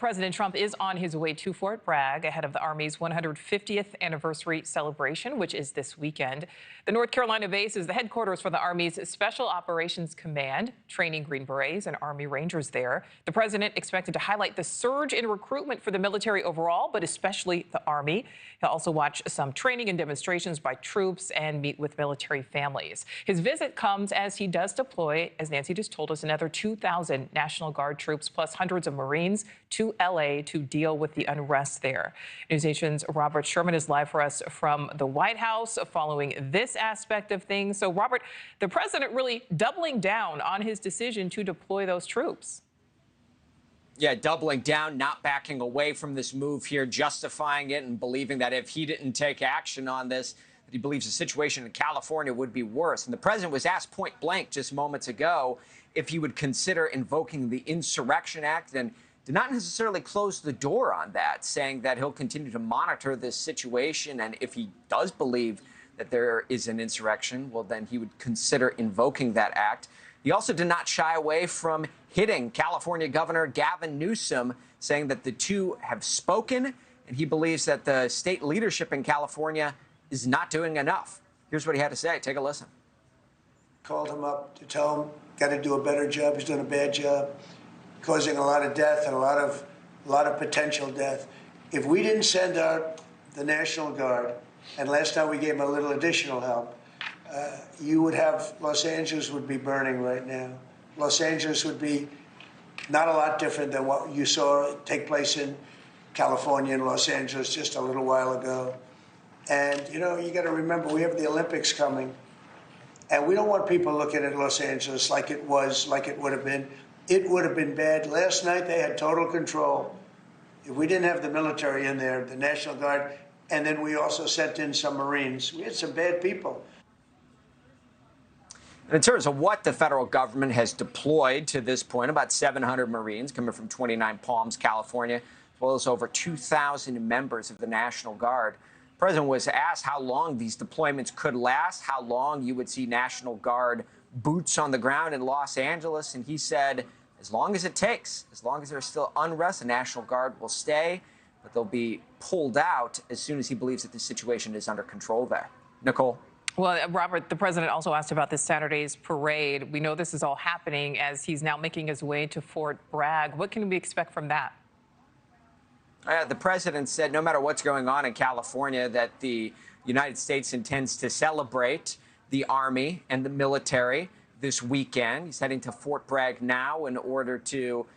President Trump is on his way to Fort Bragg ahead of the Army's 150th anniversary celebration, which is this weekend. The North Carolina base is the headquarters for the Army's Special Operations Command, training Green Berets and Army Rangers there. The president expected to highlight the surge in recruitment for the military overall, but especially the Army. He'll also watch some training and demonstrations by troops and meet with military families. His visit comes as he does deploy, as Nancy just told us, another 2,000 National Guard troops plus hundreds of Marines to L.A. to deal with the unrest there. NewsNation's Robert Sherman is live for us from the White House following this aspect of things. So, Robert, the president really doubling down on his decision to deploy those troops. Yeah, doubling down, not backing away from this move here, justifying it and believing that if he didn't take action on this, that he believes the situation in California would be worse. And the president was asked point blank just moments ago if he would consider invoking the Insurrection Act, and did not necessarily close the door on that, saying that he'll continue to monitor this situation. And if he does believe that there is an insurrection, well, then he would consider invoking that act. He also did not shy away from hitting California Governor Gavin Newsom, saying that the two have spoken, and he believes that the state leadership in California is not doing enough. Here's what he had to say. Take a listen. Called him up to tell him, got to do a better job. He's doing a bad job, causing a lot of death and a lot of potential death. If we didn't send out the National Guard, and last time we gave him a little additional help, you would have, Los Angeles would be burning right now. Los Angeles would be not a lot different than what you saw take place in California and Los Angeles just a little while ago. And, you know, you got to remember, we have the Olympics coming. And we don't want people looking at Los Angeles like it would have been. It would have been bad. Last night, they had total control. If we didn't have the military in there, the National Guard, and then we also sent in some Marines, we had some bad people. In terms of what the federal government has deployed to this point, about 700 Marines coming from 29 Palms, California, as well as over 2,000 members of the National Guard. The president was asked how long these deployments could last, how long you would see National Guard boots on the ground in Los Angeles, and he said, as long as it takes, as long as there's still unrest, the National Guard will stay, but they'll be pulled out as soon as he believes that the situation is under control there. Nichole. Well, Robert, the president also asked about this Saturday's parade. We know this is all happening as he's now making his way to Fort Bragg. What can we expect from that? The president said no matter what's going on in California, that the United States intends to celebrate the Army and the military this weekend. He's heading to Fort Bragg now in order to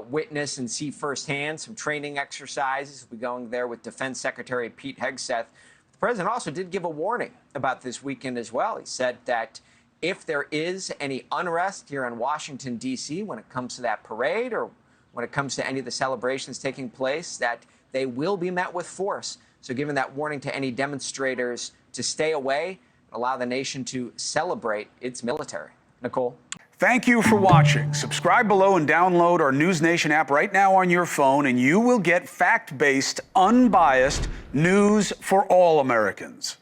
witness and see firsthand some training exercises. We'll be going there with Defense Secretary Pete Hegseth. The president also did give a warning about this weekend as well. He said that if there is any unrest here in Washington, D.C., when it comes to that parade or when it comes to any of the celebrations taking place, that they will be met with force. So giving that warning to any demonstrators to stay away, allow the nation to celebrate its military. Nichole. Thank you for watching. Subscribe below and download our NewsNation app right now on your phone, and you will get fact-based, unbiased news for all Americans.